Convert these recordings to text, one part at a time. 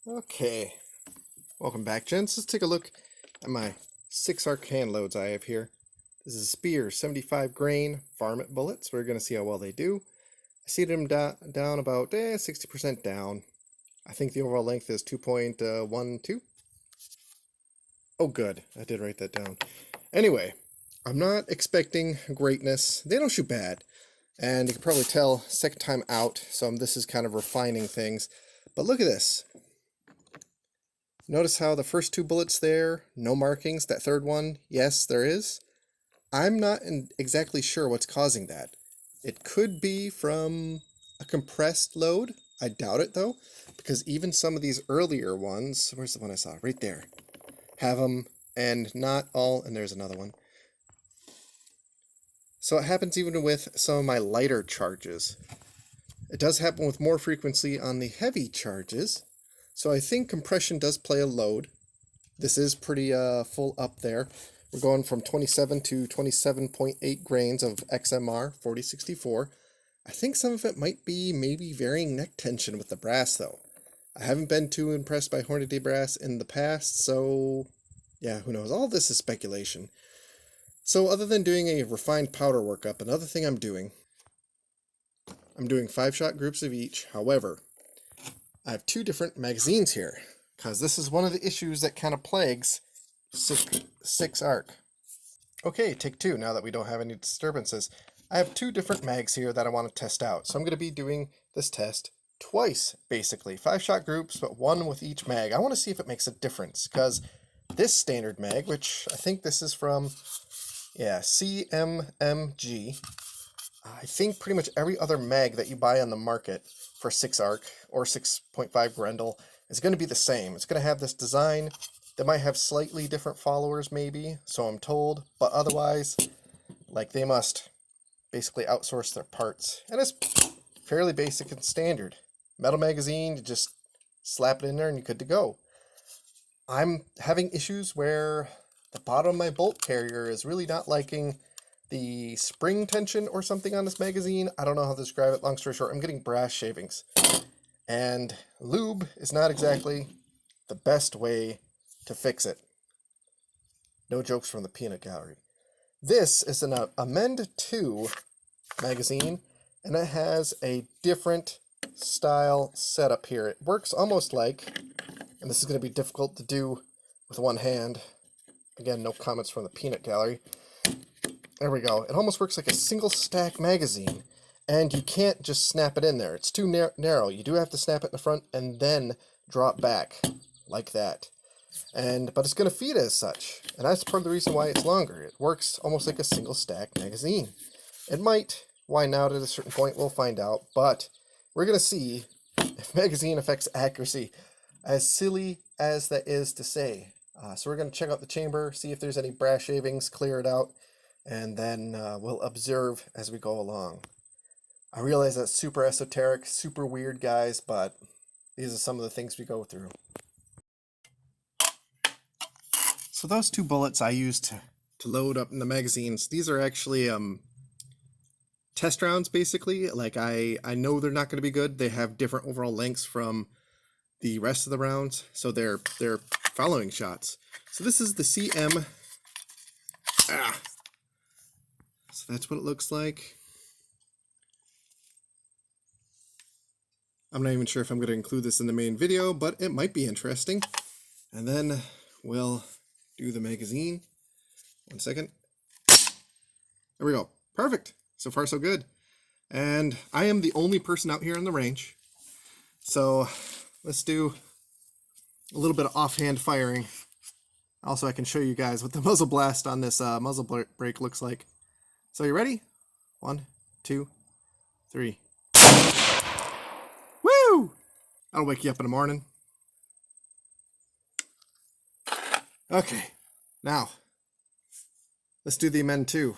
Okay, welcome back, gents. Let's take a look at my 6-arc hand loads I have here. This is Speer 75 grain varmint bullets. We're going to see how well they do. I see them down about 60% down. I think the overall length is 2.12. Oh good, I did write that down. Anyway, I'm not expecting greatness. They don't shoot bad. And you can probably tell second time out, so this is kind of refining things. But look at this. Notice how the first two bullets there, no markings. That third one, yes, there is. I'm not exactly sure what's causing that. It could be from a compressed load. I doubt it though, because even some of these earlier ones, where's the one I saw? Right there. Have them, and not all, and there's another one. So it happens even with some of my lighter charges. It does happen with more frequency on the heavy charges. So I think compression does play a load. This is pretty full up there. We're going from 27 to 27.8 grains of XMR 4064. I think some of it might be maybe varying neck tension with the brass though. I haven't been too impressed by Hornady brass in the past, so yeah, who knows? All this is speculation. So other than doing a refined powder workup, another thing I'm doing 5-shot groups of each. However, I have two different magazines here, because this is one of the issues that kind of plagues 6-arc. Okay, take two, now that we don't have any disturbances. I have two different mags here that I want to test out. So I'm going to be doing this test twice, basically. 5-shot groups, but one with each mag. I want to see if it makes a difference, because this standard mag, which I think this is from, yeah, CMMG. I think pretty much every other mag that you buy on the market for 6-arc or 6.5 Grendel is going to be the same. It's going to have this design. They might have slightly different followers maybe, so I'm told, but otherwise, like, they must basically outsource their parts. And it's fairly basic and standard. Metal magazine, you just slap it in there and you're good to go. I'm having issues where the bottom of my bolt carrier is really not liking the spring tension or something on this magazine. I don't know how to describe it. Long story short, I'm getting brass shavings. And lube is not exactly the best way to fix it. No jokes from the peanut gallery. This is an AMEND2 magazine, and it has a different style setup here. It works almost like, and this is going to be difficult to do with one hand. Again, no comments from the peanut gallery. There we go. It almost works like a single stack magazine, and you can't just snap it in there. It's too narrow. You do have to snap it in the front and then drop back like that. But it's going to feed as such, and that's part of the reason why it's longer. It works almost like a single stack magazine. It might widen out at a certain point. We'll find out, but we're going to see if magazine affects accuracy, as silly as that is to say. So we're going to check out the chamber, see if there's any brass shavings, clear it out, and then we'll observe as we go along. I realize that's super esoteric, super weird, guys, but these are some of the things we go through. So those two bullets I used to load up in the magazines, these are actually test rounds, basically. Like, I know they're not going to be good. They have different overall lengths from the rest of the rounds, so they're following shots. So this is the So that's what it looks like. I'm not even sure if I'm going to include this in the main video, but it might be interesting. And then we'll do the magazine. 1 second. There we go. Perfect. So far, so good. And I am the only person out here on the range. So let's do a little bit of offhand firing. Also, I can show you guys what the muzzle blast on this muzzle brake looks like. So you ready? 1, 2, 3. Woo! That'll wake you up in the morning. Okay, now let's do the AMEND2.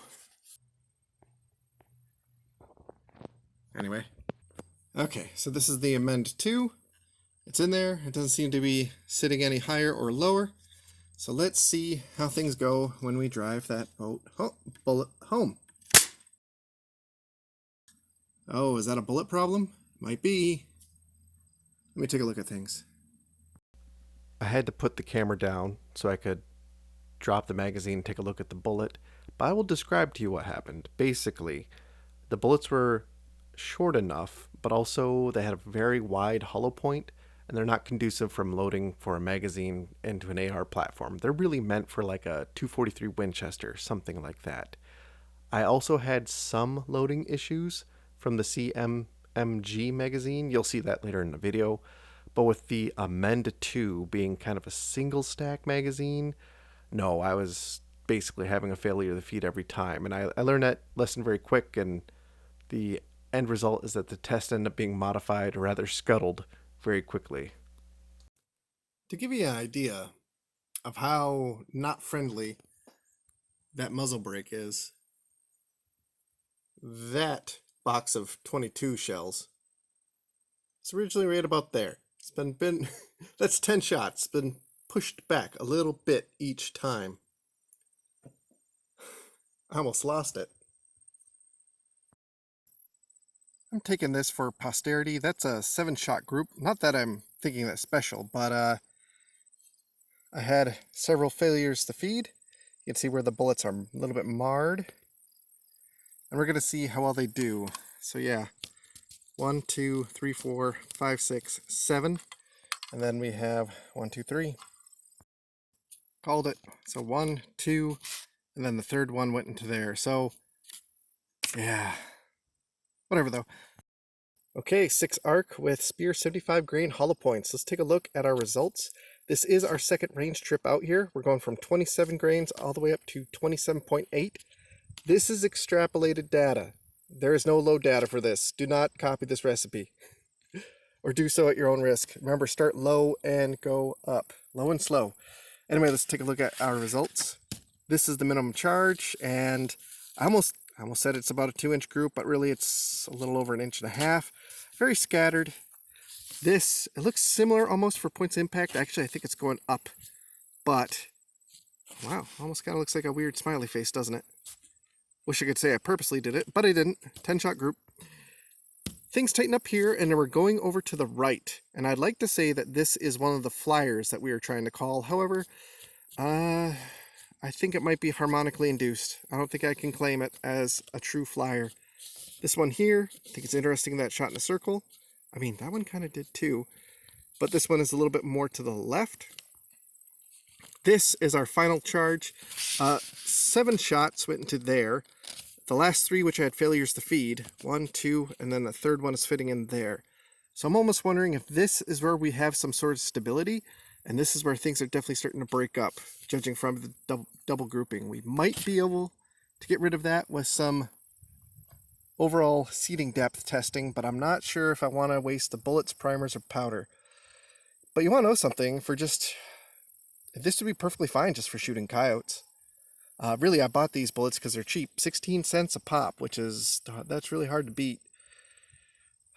Anyway, okay, so this is the AMEND2. It's in there. It doesn't seem to be sitting any higher or lower. So let's see how things go when we drive that bullet home. Oh, is that a bullet problem? Might be. Let me take a look at things. I had to put the camera down so I could drop the magazine and take a look at the bullet, but I will describe to you what happened. Basically, the bullets were short enough, but also they had a very wide hollow point, and they're not conducive from loading for a magazine into an AR platform. They're really meant for like a 243 Winchester, something like that. I also had some loading issues from the CMMG magazine. You'll see that later in the video. But with the AMEND2 being kind of a single stack magazine, no, I was basically having a failure of the feed every time. And I learned that lesson very quick, and the end result is that the test ended up being modified, or rather scuttled, very quickly. To give you an idea of how not friendly that muzzle brake is, that box of 22 shells, it's originally right about there. It's been that's 10 shots. It's been pushed back a little bit each time. I almost lost it. I'm taking this for posterity. That's a 7-shot group. Not that I'm thinking that's special, but I had several failures to feed. You can see where the bullets are a little bit marred. And we're going to see how well they do. So yeah, 1, 2, 3, 4, 5, 6, 7. And then we have 1, 2, 3. Called it. So 1, 2, and then the third one went into there. So yeah, whatever though. Okay, 6 arc with Speer 75 grain hollow points. Let's take a look at our results. This is our second range trip out here. We're going from 27 grains all the way up to 27.8. This is extrapolated data. There is no load data for this. Do not copy this recipe. Or do so at your own risk. Remember, start low and go up. Low and slow. Anyway, let's take a look at our results. This is the minimum charge, and I almost said it's about a 2-inch group, but really it's a little over 1.5 inches. Very scattered. This, it looks similar almost for points of impact. Actually, I think it's going up. But, wow, almost kind of looks like a weird smiley face, doesn't it? Wish I could say I purposely did it, but I didn't. 10-shot group. Things tighten up here, and then we're going over to the right. And I'd like to say that this is one of the flyers that we are trying to call. However, I think it might be harmonically induced. I don't think I can claim it as a true flyer. This one here, I think it's interesting that shot in a circle. I mean, that one kind of did too. But this one is a little bit more to the left. This is our final charge. 7 shots went into there. The last 3, which I had failures to feed, 1, 2, and then the third one is fitting in there. So I'm almost wondering if this is where we have some sort of stability, and this is where things are definitely starting to break up, judging from the double grouping. We might be able to get rid of that with some overall seating depth testing, but I'm not sure if I want to waste the bullets, primers, or powder. But you want to know something, this would be perfectly fine just for shooting coyotes. Really, I bought these bullets because they're cheap. 16 cents a pop, that's really hard to beat.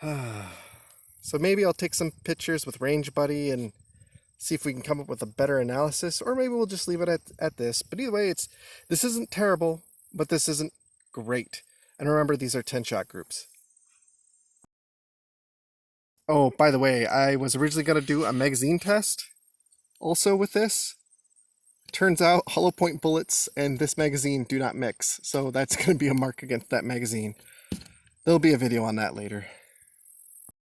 So maybe I'll take some pictures with Range Buddy and see if we can come up with a better analysis, or maybe we'll just leave it at this. But either way, this isn't terrible, but this isn't great. And remember, these are 10-shot groups. Oh, by the way, I was originally going to do a magazine test also with this. Turns out hollow point bullets and this magazine do not mix, so that's going to be a mark against that magazine. There'll be a video on that later.